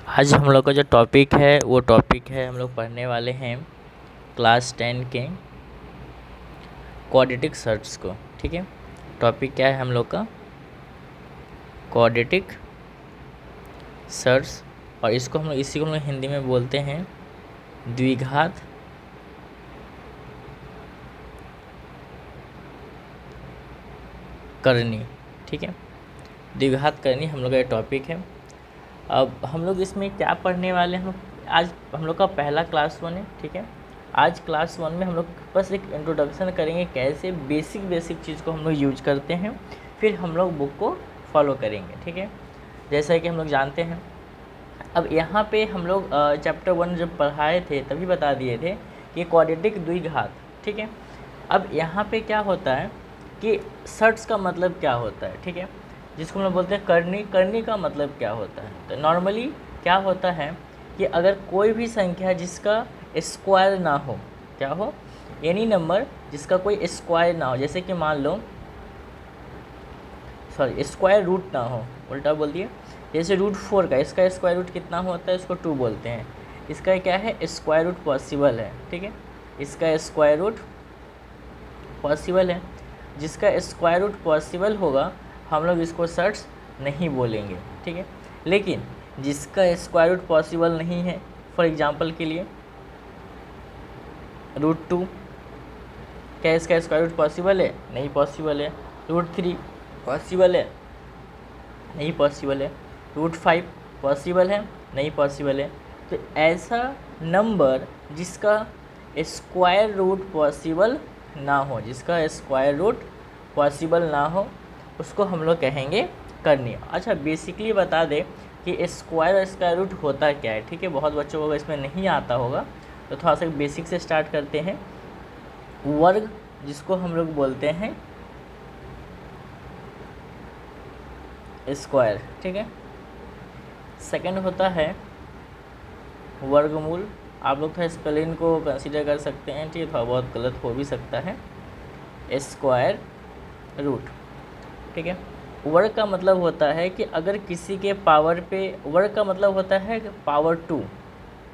आज हम लोग का जो टॉपिक है वो टॉपिक है, हम लोग पढ़ने वाले हैं क्लास 10 के क्वाड्रेटिक सर्ट्स को। ठीक है, टॉपिक क्या है हम लोग का? Quadratic surds. और इसी को हम लोग हिंदी में बोलते हैं द्विघात करनी। ठीक है, द्विघात करनी हम लोग का टॉपिक है। अब हम लोग इसमें क्या पढ़ने वाले हैं? आज हम लोग का पहला क्लास 1 है। ठीक है, आज क्लास 1 में हम लोग बस एक इंट्रोडक्शन करेंगे, कैसे बेसिक चीज़ को हम लोग यूज करते हैं, फिर हम लोग बुक को फॉलो करेंगे। ठीक है, जैसा कि हम लोग जानते हैं, अब यहाँ पे हम लोग चैप्टर 1 जब पढ़ाए थे तभी बता दिए थे कि क्वाड्रेटिक द्विघात। ठीक है, अब यहाँ पे क्या होता है कि सर्ट्स का मतलब क्या होता है? ठीक है, जिसको हम लोग बोलते हैं करनी। करनी का मतलब क्या होता है? तो नॉर्मली क्या होता है कि अगर कोई भी संख्या जिसका स्क्वायर ना हो, क्या हो, एनी नंबर जिसका कोई स्क्वायर ना हो, जैसे कि मान लो स्क्वायर रूट ना हो, उल्टा बोल दिए, जैसे √4 का इसका स्क्वायर रूट कितना होता है? इसको 2 बोलते हैं। इसका क्या है? स्क्वायर रूट पॉसिबल है। ठीक है, इसका स्क्वायर रूट पॉसिबल है। जिसका स्क्वायर रूट पॉसिबल होगा हम लोग इसको सर्ट्स नहीं बोलेंगे। ठीक है, लेकिन जिसका स्क्वायर रूट पॉसिबल नहीं है, फॉर एग्जांपल के लिए √2, क्या इसका स्क्वायर रूट पॉसिबल है? नहीं पॉसिबल है। √3 पॉसिबल है? नहीं पॉसिबल है। √5 पॉसिबल है? नहीं पॉसिबल है। तो ऐसा नंबर जिसका स्क्वायर रूट पॉसिबल ना हो, जिसका स्क्वायर रूट पॉसिबल ना हो, उसको हम लोग कहेंगे करनी। अच्छा, बेसिकली बता दें कि स्क्वायर और स्क्वायर रूट होता क्या है। ठीक है, बहुत बच्चों को इसमें नहीं आता होगा, तो थोड़ा सा बेसिक से स्टार्ट करते हैं। वर्ग, जिसको हम लोग बोलते हैं स्क्वायर। ठीक है, सेकंड होता है वर्गमूल। आप लोग थोड़ा स्पेलिंग को कंसीडर कर सकते हैं, ठीक है, थोड़ा बहुत गलत हो भी सकता है। Square root. ठीक है, वर्ग का मतलब होता है कि अगर किसी के पावर पे, वर्ग का मतलब होता है पावर 2।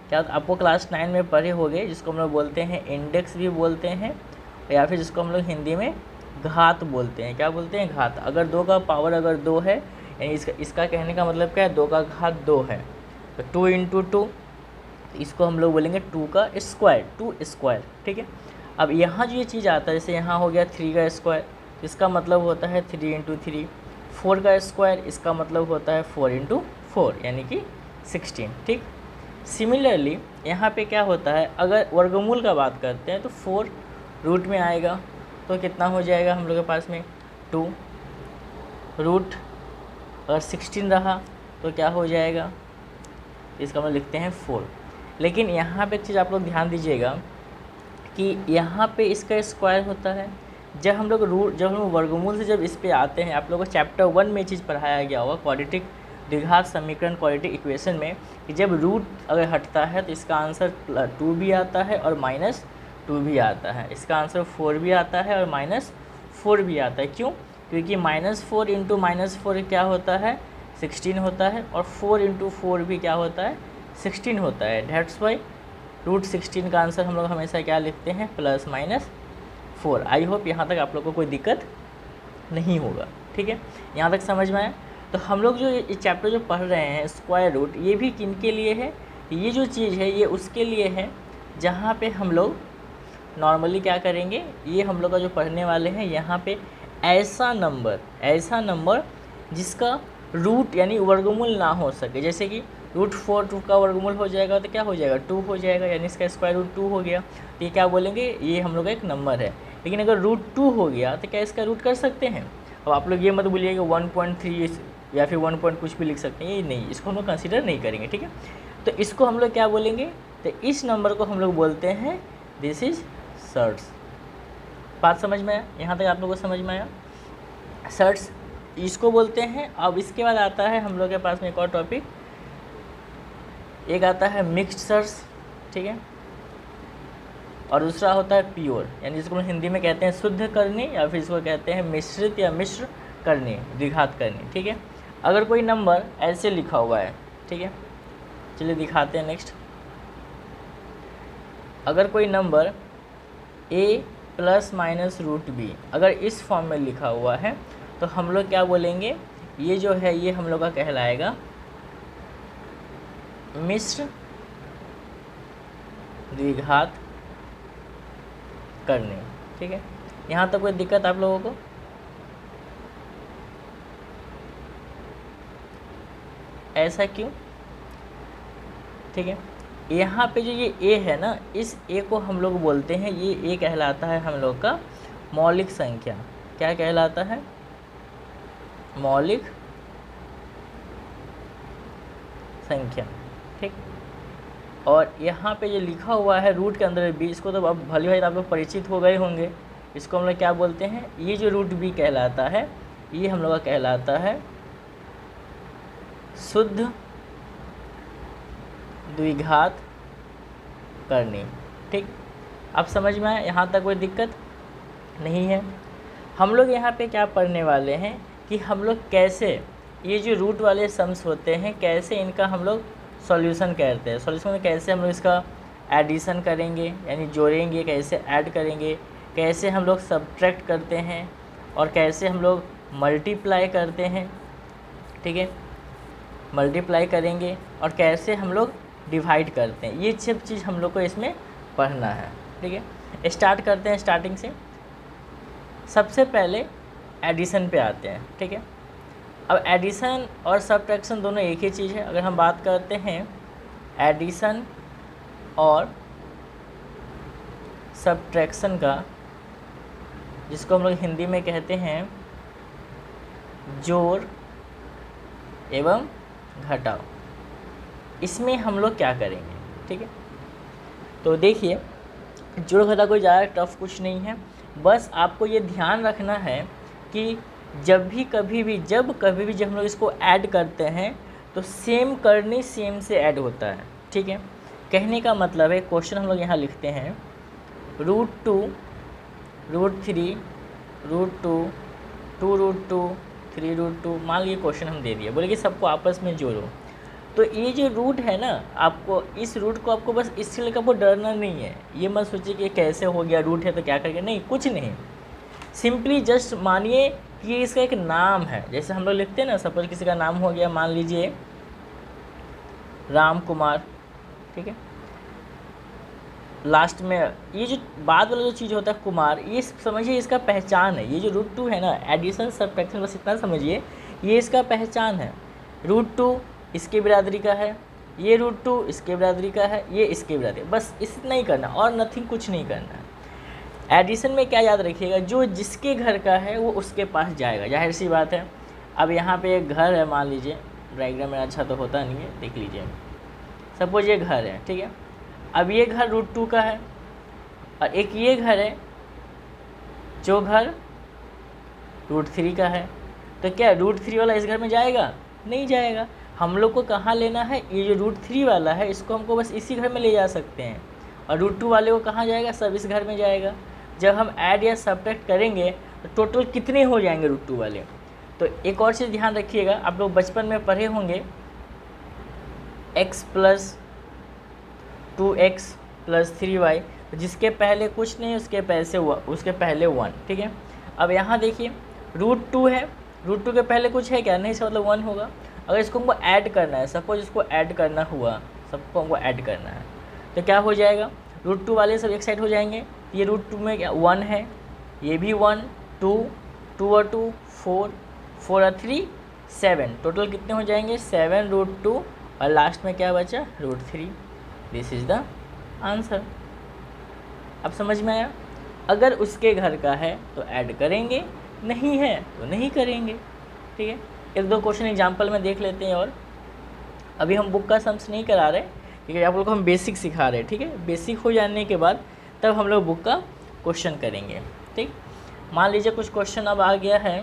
क्या आपको क्लास 9 में पढ़े होंगे, जिसको हम लोग बोलते हैं इंडेक्स भी बोलते हैं, या फिर जिसको हम लोग हिंदी में घात बोलते हैं। क्या बोलते हैं? घात। अगर 2 का पावर अगर 2 है, यानी इसका कहने का मतलब क्या है? 2 का घात 2 है, तो 2 × 2, इसको हम लोग बोलेंगे 2 का स्क्वायर, 2 स्क्वायर। ठीक है, अब यहाँ जो ये चीज़ आता है, जैसे यहाँ हो गया 3 का स्क्वायर, इसका मतलब होता है 3 × 3। 4 का स्क्वायर, इसका मतलब होता है 4 × 4, यानी कि 16। ठीक, सिमिलरली यहाँ पे क्या होता है, अगर वर्गमूल का बात करते हैं तो 4 रूट में आएगा, तो कितना हो जाएगा हम लोग के पास में? 2 रूट। अगर 16 रहा तो क्या हो जाएगा? इसका मतलब लिखते हैं 4। लेकिन यहाँ पे एक चीज़ आप लोग ध्यान दीजिएगा कि यहाँ पे इसका स्क्वायर होता है। जब हम लोग वर्गमूल से जब इस पे आते हैं, आप लोगों को चैप्टर 1 में चीज़ पढ़ाया गया होगा क्वाड्रेटिक द्विघात समीकरण, क्वाड्रेटिक इक्वेशन में, कि जब रूट अगर हटता है तो इसका आंसर 2 भी आता है और -2 भी आता है। इसका आंसर 4 भी आता है और -4 भी आता है। क्यों? क्योंकि -4 × -4 क्या होता है? 16 होता है, और 4 × 4 भी क्या होता है? 16 होता है। दैट्स वाई √16 का आंसर हम लोग हमेशा क्या लिखते हैं? +/4। आई होप यहाँ तक आप लोग को कोई दिक्कत नहीं होगा। ठीक है, यहाँ तक समझ में आया? तो हम लोग जो ये चैप्टर जो पढ़ रहे हैं स्क्वायर रूट, ये भी किन के लिए है? ये जो चीज़ है ये उसके लिए है जहाँ पे हम लोग नॉर्मली क्या करेंगे, ये हम लोग का जो पढ़ने वाले हैं यहाँ पे ऐसा नंबर जिसका रूट यानी वर्गमूल ना हो सके। जैसे कि √4 का वर्गमूल हो जाएगा तो क्या हो जाएगा? 2 हो जाएगा, यानी इसका स्क्वायर रूट 2 हो गया। तो ये क्या बोलेंगे? ये हम लोग का एक नंबर है। लेकिन अगर √2 हो गया तो क्या इसका रूट कर सकते हैं? अब आप लोग ये मत बोलिएगा 1.3 या फिर 1 पॉइंट कुछ भी लिख सकते हैं, ये नहीं, इसको हम लोग कंसिडर नहीं करेंगे। ठीक है, तो इसको हम लोग क्या बोलेंगे? तो इस नंबर को हम लोग बोलते हैं दिस इज सर्ट्स। बात समझ में आया? यहाँ तक आप लोगों को समझ में आया? सर्ट्स इसको बोलते हैं। अब इसके बाद आता है हम लोग के पास में एक और टॉपिक, एक आता है मिक्स्ड सर्ट्स। ठीक है, और दूसरा होता है प्योर, यानी जिसको हम हिंदी में कहते हैं शुद्ध करनी, या फिर इसको कहते हैं मिश्रित या मिश्र करनी, द्विघात करनी। ठीक है, अगर कोई नंबर ऐसे लिखा हुआ है, ठीक है, चलिए दिखाते हैं नेक्स्ट। अगर कोई number a plus minus root B अगर इस फॉर्म में लिखा हुआ है तो हम लोग क्या बोलेंगे, ये जो है ये हम लोग का कहलाएगा मिश्र द्विघात करने। ठीक है, यहाँ तक कोई दिक्कत आप लोगों को? ऐसा क्यों? ठीक है, यहाँ पे जो ये a है ना, इस a को हम लोग बोलते हैं, ये a कहलाता है हम लोग का मौलिक संख्या। क्या कहलाता है? मौलिक संख्या। ठीक, और यहाँ पे जो लिखा हुआ है रूट के अंदर b, इसको तो अब भली भाई आप लोग परिचित हो गए होंगे। इसको हम लोग क्या बोलते हैं? ये जो रूट b कहलाता है ये हम लोग का कहलाता है शुद्ध द्विघात करनी। ठीक, अब समझ में आया? यहाँ तक कोई दिक्कत नहीं है। हम लोग यहाँ पे क्या पढ़ने वाले हैं कि हम लोग कैसे ये जो रूट वाले सम्स होते हैं कैसे इनका हम लोग सॉल्यूशन करते हैं। सॉल्यूशन में कैसे हम लोग इसका एडिशन करेंगे यानी जोड़ेंगे, कैसे ऐड करेंगे, कैसे हम लोग सब्ट्रैक्ट करते हैं और कैसे हम लोग मल्टीप्लाई करते हैं। ठीक है, मल्टीप्लाई करेंगे और कैसे हम लोग डिवाइड करते हैं, ये सब चीज़ हम लोग को इसमें पढ़ना है। ठीक है, स्टार्ट करते हैं स्टार्टिंग से। सबसे पहले एडिशन पे आते हैं। ठीक है, अब एडिशन और सब्ट्रैक्शन दोनों एक ही चीज़ है। अगर हम बात करते हैं एडिशन और सब्ट्रैक्शन का, जिसको हम लोग हिंदी में कहते हैं जोड़ एवं घटाओ, इसमें हम लोग क्या करेंगे? ठीक है, तो देखिए जोड़ घटाव कोई ज़्यादा टफ कुछ नहीं है, बस आपको ये ध्यान रखना है कि जब कभी भी जब हम लोग इसको ऐड करते हैं तो सेम करनी सेम से ऐड होता है। ठीक है, कहने का मतलब है क्वेश्चन हम लोग यहाँ लिखते हैं √2 √3 √2 2 √2 3 √2। मान लीजिए क्वेश्चन हम दे दिए, बोले कि सबको आपस में जोड़ो। तो ये जो रूट है ना, आपको इस रूट को आपको बस इससे लेकर आपको डरना नहीं है। ये मत सोचिए कि कैसे हो गया, रूट है तो क्या करेंगे, नहीं, कुछ नहीं। सिंपली जस्ट मानिए कि ये इसका एक नाम है। जैसे हम लोग लिखते हैं ना, सपोज किसी का नाम हो गया, मान लीजिए राम कुमार। ठीक है, लास्ट में ये जो बाद वाला जो चीज़ होता है कुमार, ये समझिए इसका पहचान है। ये जो √2 है ना, एडिशन सब्ट्रैक्शन, बस इतना समझिए ये इसका पहचान है। √2 इसके बिरादरी का है, ये √2 इसके बिरादरी का है, ये इसके बिरादरी, बस इतना ही करना और नथिंग, कुछ नहीं करना है। एडिशन में क्या याद रखिएगा, जो जिसके घर का है वो उसके पास जाएगा, जाहिर सी बात है। अब यहाँ पे एक घर है, मान लीजिए, डायग्राम में अच्छा तो होता नहीं है, देख लीजिए, सपोज ये घर है। ठीक है, अब ये घर √2 का है और एक ये घर है जो घर √3 का है। तो क्या √3 वाला इस घर में जाएगा? नहीं जाएगा। हम लोग को कहाँ लेना है? ये जो √3 वाला है इसको हमको बस इसी घर में ले जा सकते हैं, और √2 वाले को कहाँ जाएगा? सब इस घर में जाएगा। जब हम ऐड या सब्ट्रैक्ट करेंगे तो टोटल कितने हो जाएंगे √2 वाले? तो एक और चीज़ ध्यान रखिएगा, आप लोग बचपन में पढ़े होंगे x + 2x + 3y, जिसके पहले कुछ नहीं उसके पहले 1। ठीक है, अब यहाँ देखिए √2 है, √2 के पहले कुछ है क्या? नहीं, इसका मतलब 1 होगा। अगर इसको हमको ऐड करना है, सपोज इसको ऐड करना हुआ, सबको हमको ऐड करना है, तो क्या हो जाएगा? √2 वाले सब एक साइड हो जाएंगे। ये √2 में क्या 1 है, ये भी 1, 2 और 2 4 4 और 3 7, टोटल कितने हो जाएंगे? 7 √2 और लास्ट में क्या बचा? √3। This is the answer. अब समझ में आया? अगर उसके घर का है तो ऐड करेंगे, नहीं है तो नहीं करेंगे। ठीक है, एक दो क्वेश्चन एग्जाम्पल में देख लेते हैं। और अभी हम बुक का सम्स नहीं करा रहे क्योंकि आप लोग को हम बेसिक सिखा रहे हैं। ठीक है, बेसिक हो जाने के बाद तब हम लोग बुक का क्वेश्चन करेंगे। ठीक, मान लीजिए कुछ क्वेश्चन अब आ गया है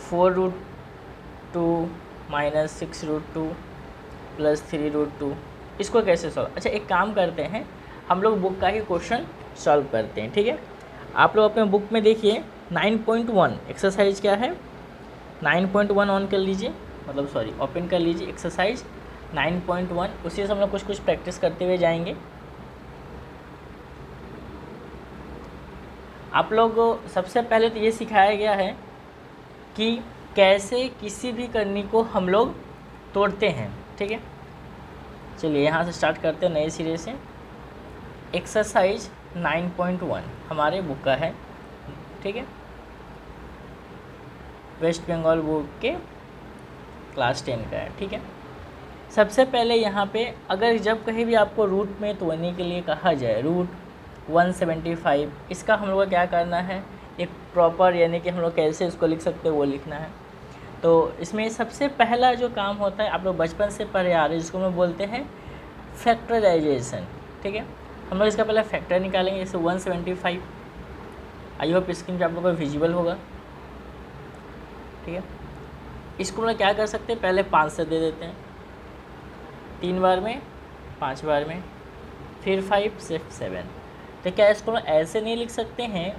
4 √2 - 6 √2 + 3 √2, इसको कैसे सॉल्व? अच्छा, एक काम करते हैं, हम लोग बुक का ही क्वेश्चन सॉल्व करते हैं। ठीक है, आप लोग अपने बुक में देखिए 9.1 एक्सरसाइज क्या है, 9.1 ऑन कर लीजिए, मतलब सॉरी ओपन कर लीजिए। एक्सरसाइज 9.1, उसी से हम लोग कुछ प्रैक्टिस करते हुए जाएंगे। आप लोग सबसे पहले तो ये सिखाया गया है कि कैसे किसी भी करनी को हम लोग तोड़ते हैं, ठीक है। चलिए यहाँ से स्टार्ट करते हैं नए सिरे से। एक्सरसाइज 9.1 हमारे बुक का है, ठीक है, वेस्ट बंगाल बोर्ड के क्लास 10 का है, ठीक है। सबसे पहले यहाँ पे अगर जब कहीं भी आपको रूट में तोड़ने के लिए कहा जाए, रूट 175, इसका हम लोग को क्या करना है, एक प्रॉपर यानी कि हम लोग कैसे इसको लिख सकते हैं वो लिखना है। तो इसमें सबसे पहला जो काम होता है, आप लोग बचपन से पढ़े आ रहे हैं, जिसको हम बोलते हैं फैक्टराइजेशन, ठीक है। हम लोग इसका पहले फैक्टर निकालेंगे, जैसे 175। आई होप स्क्रीन पे आप लोगों को विजिबल होगा, ठीक है। इसको हम लोग क्या कर सकते हैं, पहले 5 से दे देते हैं, 3 बार में, 5 बार में, फिर 5 से 7। तो क्या इसको हम ऐसे नहीं लिख सकते हैं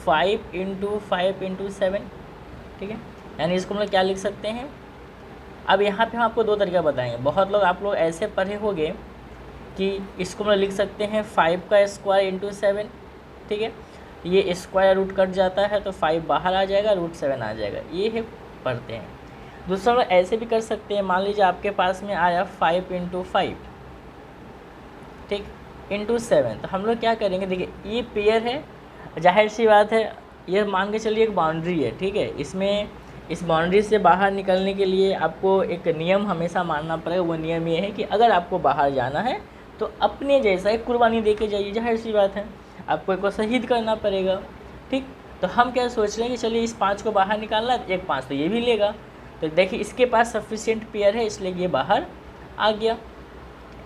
5 × 5 × 7, ठीक है। यानी इसको हम लोग क्या लिख सकते हैं, अब यहाँ पे हम आपको 2 तरीका बताएंगे। बहुत लोग आप लोग ऐसे पढ़े होंगे कि इसको हम लोग लिख सकते हैं 5 का स्क्वायर × 7, ठीक है। ये स्क्वायर रूट कट जाता है तो 5 बाहर आ जाएगा, रूट 7 आ जाएगा, ये है पढ़ते हैं। दूसरा लोग ऐसे भी कर सकते हैं, मान लीजिए आपके पास में आया 5 × 5, ठीक, × 7। तो हम लोग क्या करेंगे, देखिए ये पेयर है, जाहिर सी बात है, ये मान के चलिए एक बाउंड्री है, ठीक है। इसमें इस बाउंड्री से बाहर निकलने के लिए आपको एक नियम हमेशा मानना पड़ेगा। वो नियम ये है कि अगर आपको बाहर जाना है तो अपने जैसा एक कुर्बानी दे के जाइए, जाहिर सी बात है, आपको एक को शहीद करना पड़ेगा, ठीक। तो हम क्या सोच रहे हैं कि चलिए इस 5 को बाहर निकालना है, एक 5 तो ये भी लेगा। तो देखिए इसके पास सफिशिएंट पेयर है, इसलिए ये बाहर आ गया,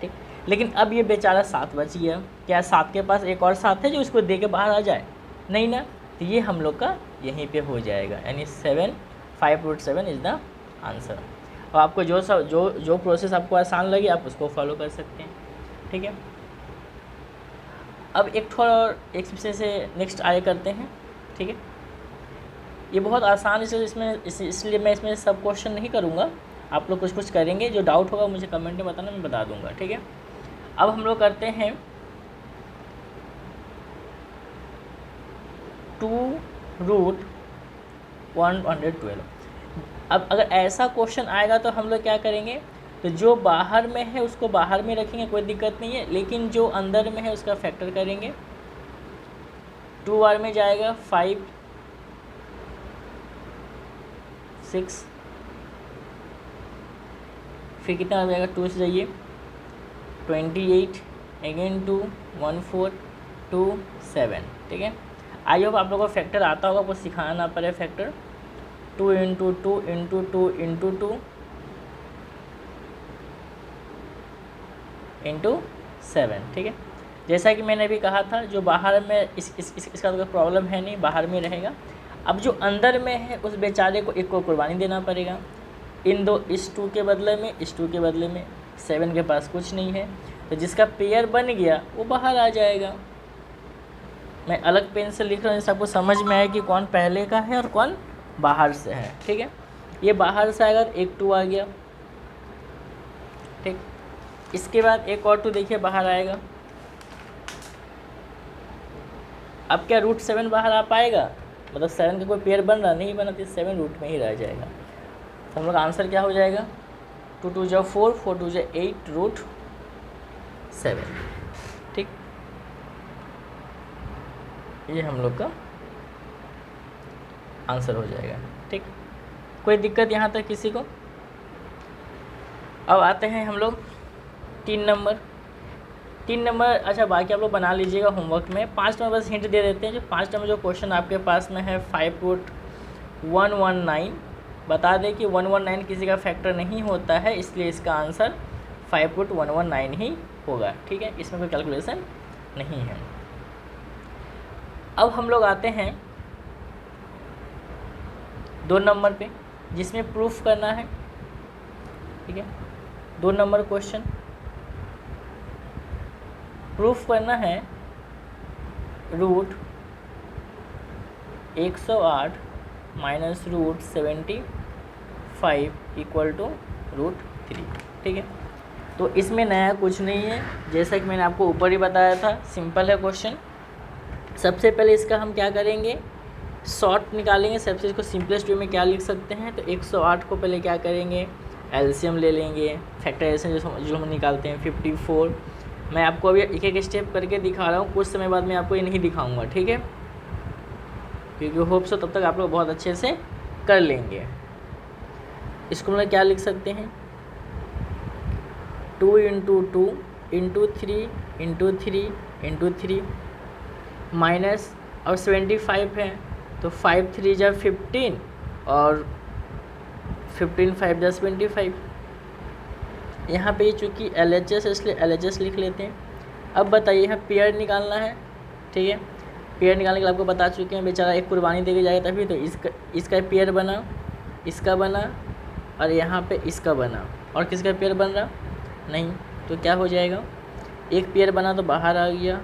ठीक। लेकिन अब ये बेचारा 7 बच गया, क्या 7 के पास एक और 7 है जो इसको दे के बाहर आ जाए, नहीं ना। तो ये हम लोग का यहीं पे हो जाएगा, यानी 5√7 इज़ द आंसर। और आपको जो प्रोसेस आपको आसान लगे आप उसको फॉलो कर सकते हैं, ठीक है। अब एक थोड़ा और एक से नेक्स्ट आगे करते हैं, ठीक है। ये बहुत आसान है, इसलिए मैं इसमें सब क्वेश्चन नहीं करूँगा, आप लोग कुछ करेंगे। जो डाउट होगा मुझे कमेंट में बताना, मैं बता दूँगा, ठीक है। अब हम लोग करते हैं 2√112। अब अगर ऐसा क्वेश्चन आएगा तो हम लोग क्या करेंगे, तो जो बाहर में है उसको बाहर में रखेंगे, कोई दिक्कत नहीं है, लेकिन जो अंदर में है उसका फैक्टर करेंगे। 2 बार में जाएगा 5, 6, फिर कितना आ जाएगा, 2 से जाइए 28, अगेन 2, 1, 4, 2, 7, ठीक है। आई होप आप लोगों को फैक्टर आता होगा, आपको सिखाना ना पड़े फैक्टर। 2 × 2 × 2 × 2 × 7, ठीक है। जैसा कि मैंने अभी कहा था, जो बाहर में इसका तो कोई प्रॉब्लम है नहीं, बाहर में रहेगा। अब जो अंदर में है उस बेचारे को एक को कुर्बानी देना पड़ेगा। इस 2 के बदले में, इस 2 के बदले में 7 के पास कुछ नहीं है, तो जिसका पेयर बन गया वो बाहर आ जाएगा। मैं अलग पेन से लिख रहा हूँ, जिससे आपको समझ में आए कि कौन पहले का है और कौन बाहर से है, ठीक है। ये बाहर से अगर एक 2 आ गया, ठीक, इसके बाद एक और 2 देखिए बाहर आएगा। अब क्या √7 बाहर आ पाएगा, मतलब 7 का कोई पेयर बन रहा नहीं बना, तो 7 रूट में ही रह जाएगा। तो हम लोग आंसर क्या हो जाएगा, 2 × 2 = 4, 4 × 2 = 8 √7, ठीक। ये हम लोग का आंसर हो जाएगा, ठीक। कोई दिक्कत यहाँ तक किसी को। अब आते हैं हम लोग 3 नंबर। अच्छा बाकी आप लोग बना लीजिएगा होमवर्क में। 5 नंबर बस हिंट दे देते हैं। जो 5 नंबर जो क्वेश्चन आपके पास में है 5√119, बता दें कि 119 किसी का फैक्टर नहीं होता है, इसलिए इसका आंसर 5√119 ही होगा, ठीक है। इसमें कोई कैलकुलेशन नहीं है। अब हम लोग आते हैं 2 नंबर पे, जिसमें प्रूफ करना है, ठीक है। 2 नंबर क्वेश्चन प्रूफ करना है, √108 - √75 = √3, ठीक है। तो इसमें नया कुछ नहीं है, जैसा कि मैंने आपको ऊपर ही बताया था, सिंपल है क्वेश्चन। सबसे पहले इसका हम क्या करेंगे, शॉर्ट निकालेंगे। सबसे इसको सिंपलेस्ट वे में क्या लिख सकते हैं, तो 108 को पहले क्या करेंगे, एलसीएम ले लेंगे, फैक्टराइजेशन जो हम निकालते हैं 54। मैं आपको अभी एक एक स्टेप करके दिखा रहा हूँ, कुछ समय बाद मैं आपको ये नहीं दिखाऊंगा, ठीक है, क्योंकि होप सो तब तक आप लोग बहुत अच्छे से कर लेंगे। इसको मतलब क्या लिख सकते हैं, 2 into 2 into 3 into 3 into 3 minus, और 75 है तो 5 3 जा 15 और 15 5 जा 25। यहाँ पे चूँकि LHS है इसलिए LHS लिख लेते हैं। अब बताइए यहाँ पेयर निकालना है, ठीक है, पेयर निकालने के लिए आपको बता चुके हैं, बेचारा एक कुर्बानी दे के जाएगा तभी तो इसका पेयर बना, इसका बना, और यहाँ पे इसका बना, और किसका पेयर बन रहा नहीं, तो क्या हो जाएगा, एक पेयर बना तो बाहर आ गया,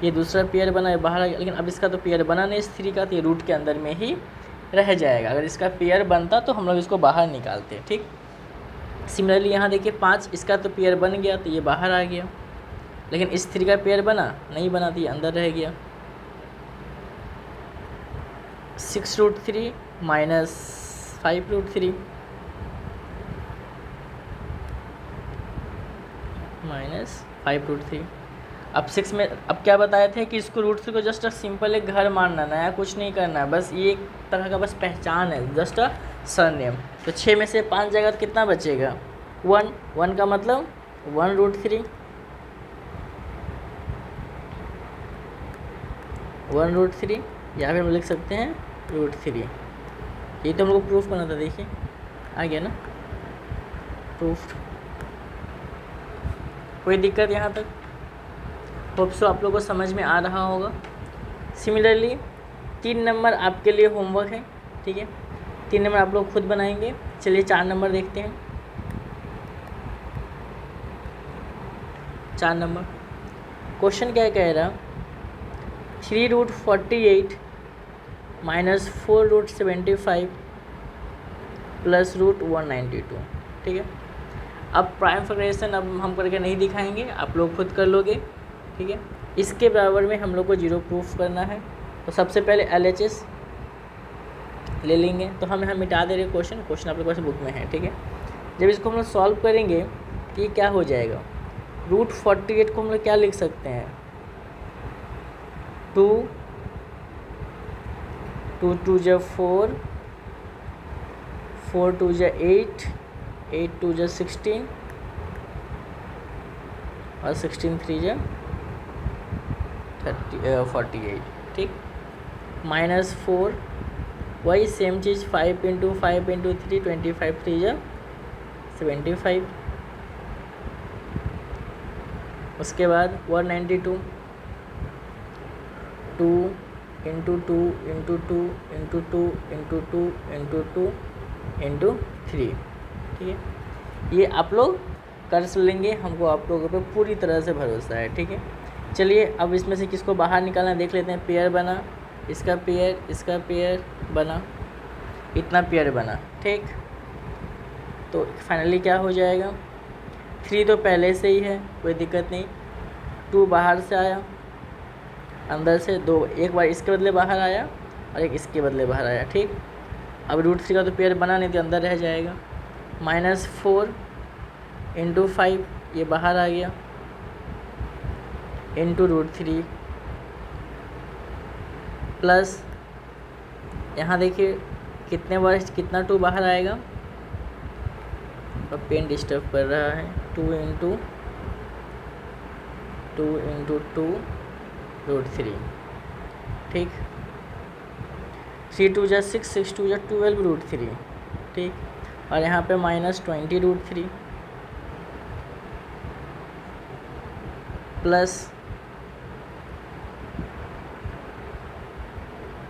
ये दूसरा पेयर बना है बाहर आ गया, लेकिन अब इसका तो पेयर बना नहीं इस 3 का, तो ये रूट के अंदर में ही रह जाएगा। अगर इसका पेयर बनता तो हम लोग इसको बाहर निकालते, ठीक। सिमिलरली यहाँ देखिए 5, इसका तो पेयर बन गया तो ये बाहर आ गया, लेकिन इस 3 का पेयर बना नहीं बना तो ये अंदर रह गया। 6√3 माइनस 5√3 माइनस 5√3। अब 6 में अब क्या बताए थे कि इसको रूट 3 को जस्ट सिंपल एक घर मानना, नया कुछ नहीं करना है, बस ये एक तरह का बस पहचान है, जस्ट अ सरनेम। तो 6 में से 5 जाएगा तो कितना बचेगा, 1 का मतलब 1√3, 1√3, या फिर हम लिख सकते हैं √3। ये तो हम लोग प्रूफ करना था, देखिए आ गया ना प्रूफ। कोई दिक्कत यहाँ तक, होप सो आप लोगों को समझ में आ रहा होगा। सिमिलरली 3 नंबर आपके लिए होमवर्क है, ठीक है, 3 नंबर आप लोग खुद बनाएंगे। चलिए 4 नंबर देखते हैं। 4 नंबर क्वेश्चन क्या कह रहा, 3√48 माइनस 4√75 प्लस √192, ठीक है। अब प्राइम फैक्टराइजेशन अब हम करके नहीं दिखाएंगे, आप लोग खुद कर लोगे, ठीक है। इसके बराबर में हम लोग को 0 प्रूफ करना है, तो सबसे पहले LHS ले लेंगे। तो हम यहाँ मिटा दे रहे क्वेश्चन आप लोग पास बुक में है, ठीक है। जब इसको हम लोग सॉल्व करेंगे तो ये क्या हो जाएगा, √48 को हम लोग क्या लिख सकते हैं, 2 2 जा 4 4 2 जा 8 8 2 जा 16 और 16 3 जा 48, ठीक। माइनस 4, वही सेम चीज़ 5 इंटू 5 इंटू 3 25 3 जा 75। उसके बाद 192, 2 into 2 into 2 into 2 into 2 into 2 into 3, ठीक है। ये आप लोग कर लेंगे, हमको आप लोगों पे पूरी तरह से भरोसा है, ठीक है। चलिए अब इसमें से किसको बाहर निकालना देख लेते हैं। पेयर बना, इसका पेयर बना, इतना पेयर बना, ठीक। तो फाइनली क्या हो जाएगा, 3 तो पहले से ही है, कोई दिक्कत नहीं। 2 बाहर से आया, अंदर से 2, एक बार इसके बदले बाहर आया और एक इसके बदले बाहर आया, ठीक। अब √3 का तो पेयर बना नहीं तो अंदर रह जाएगा। माइनस 4 इंटू 5 ये बाहर आ गया, इंटू √3 प्लस यहाँ देखिए कितने बार कितना 2 बाहर आएगा, अब पेन डिस्टर्ब कर रहा है। 2 इंटू 2 √3, ठीक। 3 2 जा 6 6 2 जा 12 √3, ठीक। और यहाँ पे माइनस 20 √3 प्लस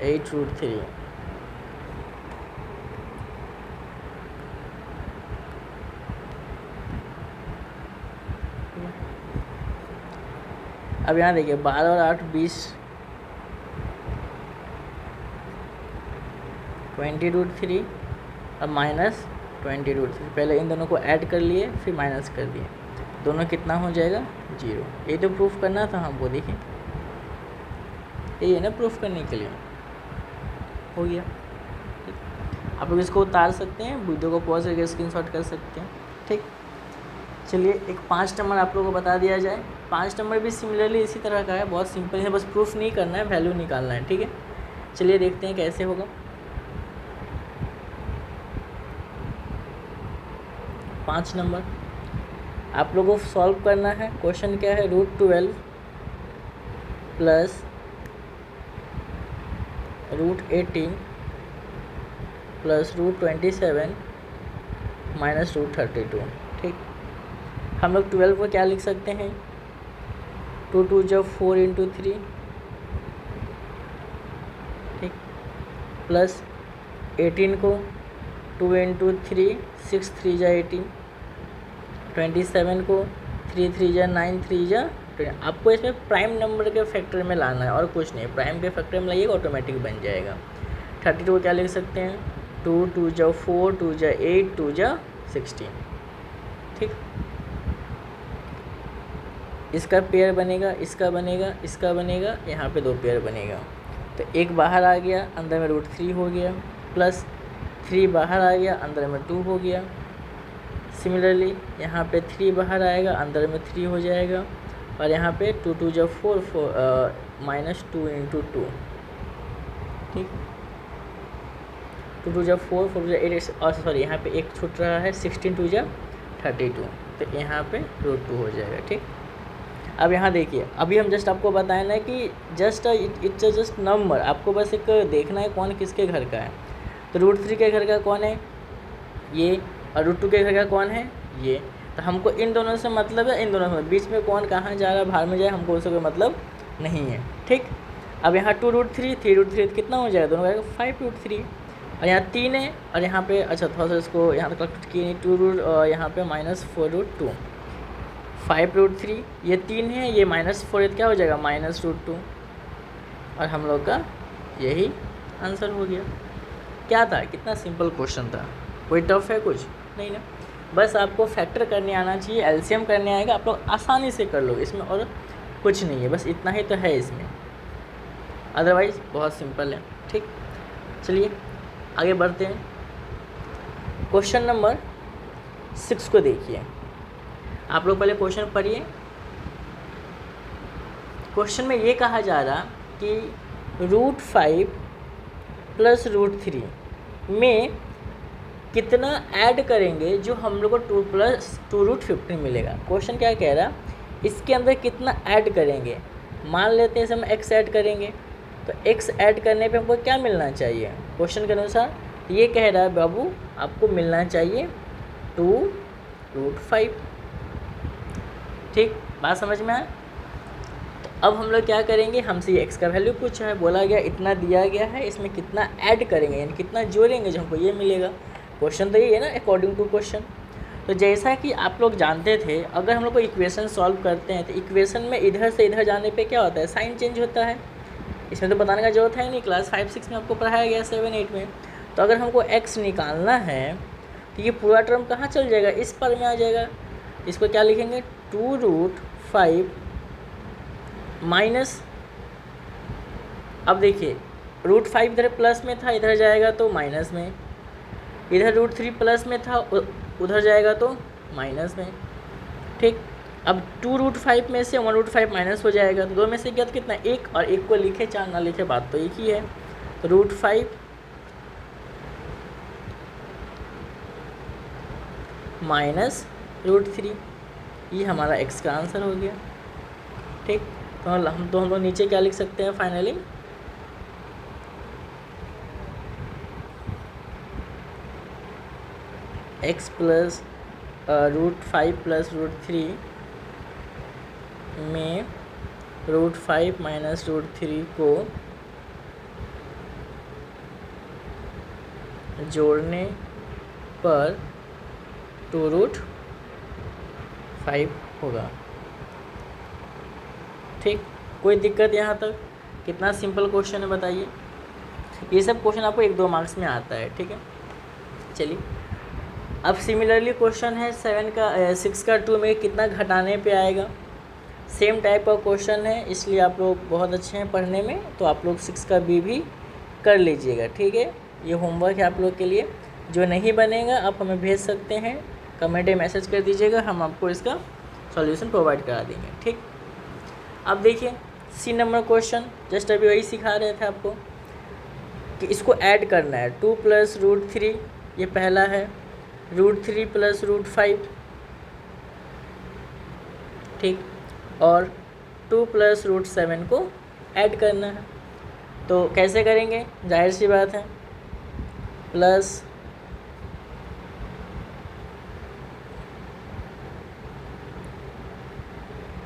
8 √3। अब यहाँ देखिए 12 और 8 20, 20 √3 और माइनस 20√3। पहले इन दोनों को ऐड कर लिए फिर माइनस कर दिए, दोनों कितना हो जाएगा 0। ये तो प्रूफ करना था हमको, देखिए ये है ना प्रूफ करने के लिए, हो गया। आप लोग इसको उतार सकते हैं, वीडियो को पॉज करके स्क्रीनशॉट कर सकते हैं, ठीक। चलिए एक 5 नंबर आप लोगों को बता दिया जाए। 5 नंबर भी सिमिलरली इसी तरह का है, बहुत सिंपल है, बस प्रूफ नहीं करना है, वैल्यू निकालना है, ठीक है। चलिए देखते हैं कैसे होगा। 5 नंबर आप लोगों को सॉल्व करना है। क्वेश्चन क्या है, √12 प्लस √18 प्लस √27 माइनस √32, ठीक। हम लोग 12 को क्या लिख सकते हैं, 2 2 जब 4 × 3, ठीक, प्लस 18 को 2 × 3 6 3 जा 18, 27 को 3 3 जा 9 3 जा 20। आपको इसमें प्राइम नंबर के फैक्टर में लाना है और कुछ नहीं, प्राइम के फैक्टर में लाइएगा ऑटोमेटिक बन जाएगा। 32 को क्या लिख सकते हैं, 2 2 जा 4 2 जा 8 2 जा 16, ठीक। इसका पेयर बनेगा, इसका बनेगा, इसका बनेगा, यहाँ पे 2 पेयर बनेगा। तो एक बाहर आ गया, अंदर में √3 हो गया, प्लस 3 बाहर आ गया, अंदर में 2 हो गया। सिमिलरली यहाँ पे 3 बाहर आएगा, अंदर में 3 हो जाएगा, और यहाँ पे 2 2 जब 4 माइनस 2 × 2, ठीक। 2 2 जब 4 4 जब 8, और सॉरी यहाँ पे एक छूट रहा है, 16 2 जब 32, तो यहाँ पे √2 हो जाएगा, ठीक। अब यहाँ देखिए, अभी हम जस्ट आपको बताए ना कि जस्ट इट्स जस्ट नंबर, आपको बस एक देखना है कौन किसके घर का है। तो √3 के घर का कौन है, ये, और √2 के घर का कौन है, ये। तो हमको इन दोनों से मतलब है, इन दोनों से बीच में कौन कहाँ जा रहा है, बाहर में जाए, हमको उससे कोई मतलब नहीं है, ठीक। अब यहाँ 2√3 3√3 कितना हो जाएगा, दोनों का 5√3, और यहाँ 3 है, और यहाँ पे अच्छा थोड़ा सा इसको यहाँ तक कलेक्ट किए नहीं, 2 यहाँ पे -4√2, 5√3, ये 3 है, ये -4 क्या हो जाएगा -√2, और हम लोग का यही आंसर हो गया। क्या था, कितना सिंपल क्वेश्चन था, कोई टफ है कुछ नहीं ना, बस आपको फैक्टर करने आना चाहिए, एलसीएम करने आएगा, आप लोग आसानी से कर लो इसमें, और कुछ नहीं है, बस इतना ही तो है इसमें, अदरवाइज बहुत सिंपल है, ठीक। चलिए आगे बढ़ते हैं। क्वेश्चन नंबर 6 को देखिए, आप लोग पहले क्वेश्चन पढ़िए। क्वेश्चन में ये कहा जा रहा कि √5 प्लस √3 में कितना ऐड करेंगे जो हम लोग को 2 + 2√15 मिलेगा। क्वेश्चन क्या कह रहा, इसके अंदर कितना ऐड करेंगे। मान लेते हैं हम x ऐड करेंगे, तो x ऐड करने पे हमको क्या मिलना चाहिए, क्वेश्चन के अनुसार ये कह रहा है बाबू आपको मिलना चाहिए 2√5, ठीक। बात समझ में आया। तो अब हम लोग क्या करेंगे, हमसे ये x का वैल्यू पूछा है, बोला गया इतना दिया गया है, इसमें कितना ऐड करेंगे यानी कितना जोड़ेंगे जो हमको ये मिलेगा। क्वेश्चन तो ये है ना, अकॉर्डिंग टू क्वेश्चन। तो जैसा कि आप लोग जानते थे, अगर हम लोग को इक्वेशन सॉल्व करते हैं तो इक्वेशन में इधर से इधर जाने पे क्या होता है, साइन चेंज होता है। इसमें तो बताने का जरूरत है नहीं, क्लास 5 6 में आपको पढ़ाया गया, 7 8 में। तो अगर हमको x निकालना है तो ये पूरा टर्म कहाँ चल जाएगा, इस पर में आ जाएगा। इसको क्या लिखेंगे, 2√5 माइनस, अब देखिए √5 इधर प्लस में था, इधर जाएगा तो माइनस में, इधर √3 प्लस में था, उधर जाएगा तो माइनस में, ठीक। अब 2√5 में से 1√5 माइनस हो जाएगा, तो 2 में से क्या कितना, 1, और 1 को लिखे 4 ना लिखे बात तो एक ही है। तो √5 माइनस √3, ये हमारा x का आंसर हो गया, ठीक। तो हम लोग नीचे क्या लिख सकते हैं फाइनली, x प्लस √5 प्लस √3 में √5 माइनस √3 को जोड़ने पर 2√5 होगा, ठीक। कोई दिक्कत यहाँ तक, कितना सिंपल क्वेश्चन है बताइए। ये सब क्वेश्चन आपको 1-2 मार्क्स में आता है, ठीक है। चलिए अब सिमिलरली क्वेश्चन है 6 का 2 में कितना घटाने पे आएगा। सेम टाइप का क्वेश्चन है, इसलिए आप लोग बहुत अच्छे हैं पढ़ने में, तो आप लोग 6 का बी भी कर लीजिएगा। ठीक है, ये होमवर्क है आप लोग के लिए। जो नहीं बनेगा आप हमें भेज सकते हैं, कमेंट में मैसेज कर दीजिएगा, हम आपको इसका सॉल्यूशन प्रोवाइड करा देंगे। ठीक, अब देखिए सी नंबर क्वेश्चन, जस्ट अभी वही सिखा रहे थे आपको कि इसको ऐड करना है। 2 + √3 ये पहला है, √3 + √5, ठीक, और 2 + √7 को ऐड करना है। तो कैसे करेंगे, जाहिर सी बात है, प्लस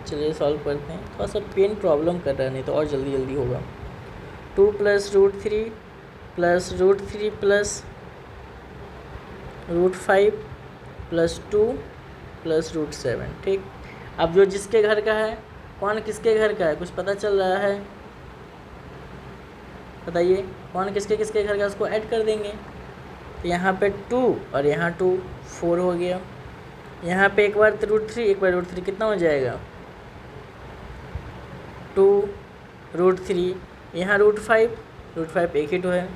चलिए सॉल्व करते हैं। थोड़ा सा पेन प्रॉब्लम कर रहा है, नहीं तो और जल्दी जल्दी होगा। 2 + √3 + √3 + √5 + 2 + √7, ठीक। अब जो जिसके घर का है, कौन किसके घर का है, कुछ पता चल रहा है, बताइए कौन किसके किसके घर का, उसको ऐड कर देंगे। तो यहाँ पे 2 और यहाँ 2, 4 हो गया। यहाँ पे एक बार √3, एक बार √3, कितना हो जाएगा, 2 √3, यहाँ √5 एक ही तो है,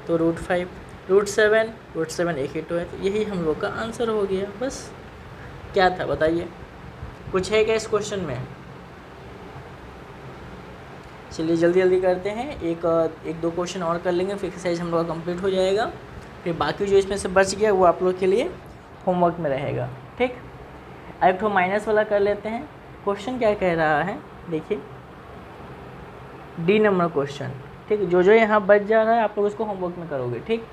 तो √5, √7 एक ही तो है। तो यही हम लोग का आंसर हो गया। बस क्या था बताइए, कुछ है क्या इस क्वेश्चन में। चलिए जल्दी जल्दी करते हैं, एक दो क्वेश्चन और कर लेंगे, फिर एक्सरसाइज हम लोग का कंप्लीट हो जाएगा। फिर बाकी जो इसमें से बच गया वो आप लोग के लिए होमवर्क में रहेगा। ठीक, अब तो माइनस वाला कर लेते हैं। क्वेश्चन क्या कह रहा है देखिए, डी नंबर क्वेश्चन। ठीक, जो जो यहाँ बच जा रहा है आप लोग उसको होमवर्क में करोगे। ठीक,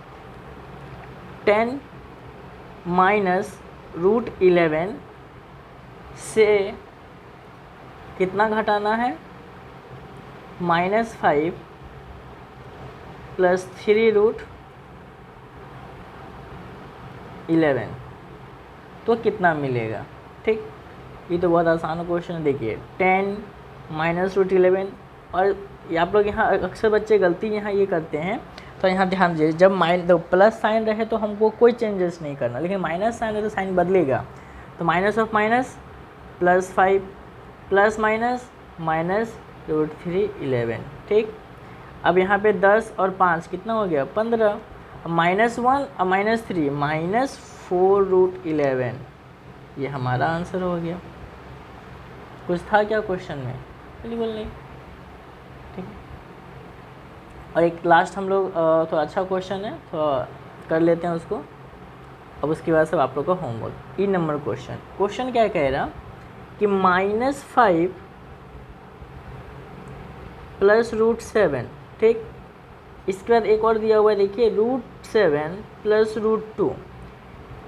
10 - √11 से कितना घटाना है, -5 + 3√11, तो कितना मिलेगा। ठीक, ये तो बहुत आसान क्वेश्चन है। देखिए 10 - √11, और ये आप लोग यहाँ अक्सर बच्चे गलती यहाँ ये करते हैं, तो यहाँ ध्यान दीजिए, जब प्लस साइन रहे तो हमको कोई चेंजेस नहीं करना, लेकिन माइनस साइन है तो साइन बदलेगा। तो minus of minus +5 plus minus -√311। ठीक, अब यहाँ पे 10 और 5 कितना हो गया, 15, -1 और -3 -4√11, ये हमारा आंसर हो गया। कुछ था क्या क्वेश्चन में, बिल्कुल नहीं। ठीक, और एक लास्ट हम लोग तो अच्छा क्वेश्चन है तो कर लेते हैं उसको। अब उसके बाद सब आप लोग का होमवर्क। ई नंबर क्वेश्चन क्या कह रहा कि -5 + √7, ठीक, इसके बाद एक और दिया हुआ है, देखिए √7 + √2,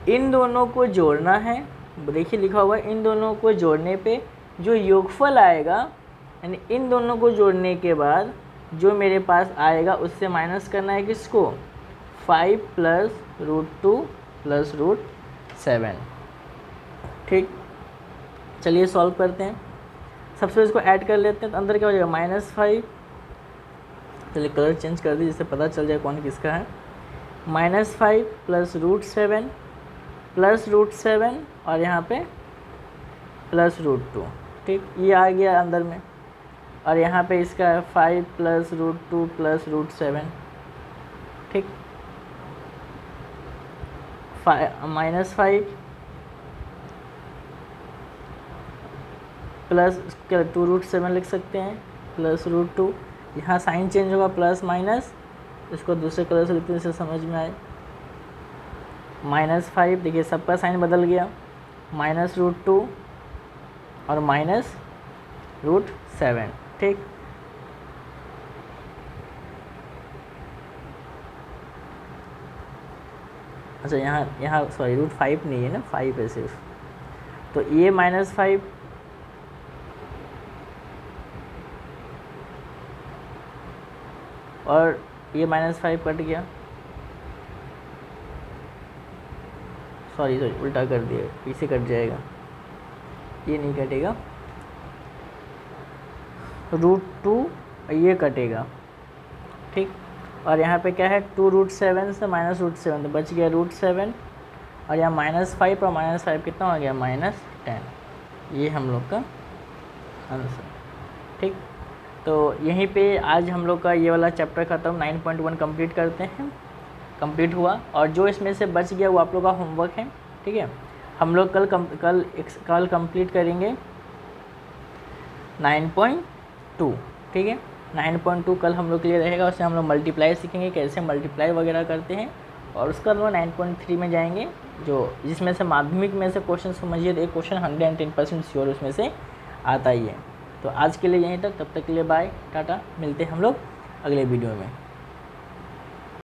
इन दोनों को जोड़ना है। देखिए लिखा हुआ है, इन दोनों को जोड़ने पे जो योगफल आएगा, यानी इन दोनों को जोड़ने के बाद जो मेरे पास आएगा उससे माइनस करना है किसको, 5 + √2 + √7। ठीक, चलिए सॉल्व करते हैं। सबसे इसको ऐड कर लेते हैं, तो अंदर क्या हो जाएगा, -5, चलिए कलर चेंज कर दीजिए जिससे पता चल जाए कौन किसका है। -5 + √7 + √7 और यहाँ पे +√2। ठीक, ये आ गया अंदर में, और यहाँ पे इसका 5 + √2 + √7। ठीक, -5 प्लस 2√7 लिख सकते हैं, +√2, यहाँ साइन चेंज होगा प्लस माइनस, इसको दूसरे कलर से लिखते हैं जिससे समझ में आए। -5, देखिए सबका साइन बदल गया, -√2 और -√7। ठीक, अच्छा यहाँ सॉरी √5 नहीं है ना, 5 है सिर्फ, तो ये -5 और ये -5 कट गया, सॉरी उल्टा कर दिया, पीछे कट जाएगा, ये नहीं कटेगा, √2 ये कटेगा। ठीक, और यहाँ पे क्या है, 2√7 से -√7, तो बच गया √7 और यहाँ -5 और -5 कितना हो गया -10। ये हम लोग का आंसर। ठीक, तो यहीं पे आज हम लोग का ये वाला चैप्टर ख़त्म, 9.1 कंप्लीट करते हैं। कंप्लीट हुआ और जो इसमें से बच गया वो आप लोग का होमवर्क है। ठीक है, हम लोग कल कंप्लीट करेंगे 9.2। ठीक है, 9.2 कल हम लोग के लिए रहेगा। उससे हम लोग मल्टीप्लाई सीखेंगे, कैसे मल्टीप्लाई वगैरह करते हैं। और उसका हम लोग 9.3 में जाएंगे, जो जिसमें से माध्यमिक में से क्वेश्चन समझिए, एक क्वेश्चन 110% श्योर उसमें से आता ही है। तो आज के लिए यहीं तक, तब तक के लिए बाय टाटा, मिलते हैं हम लोग अगले वीडियो में।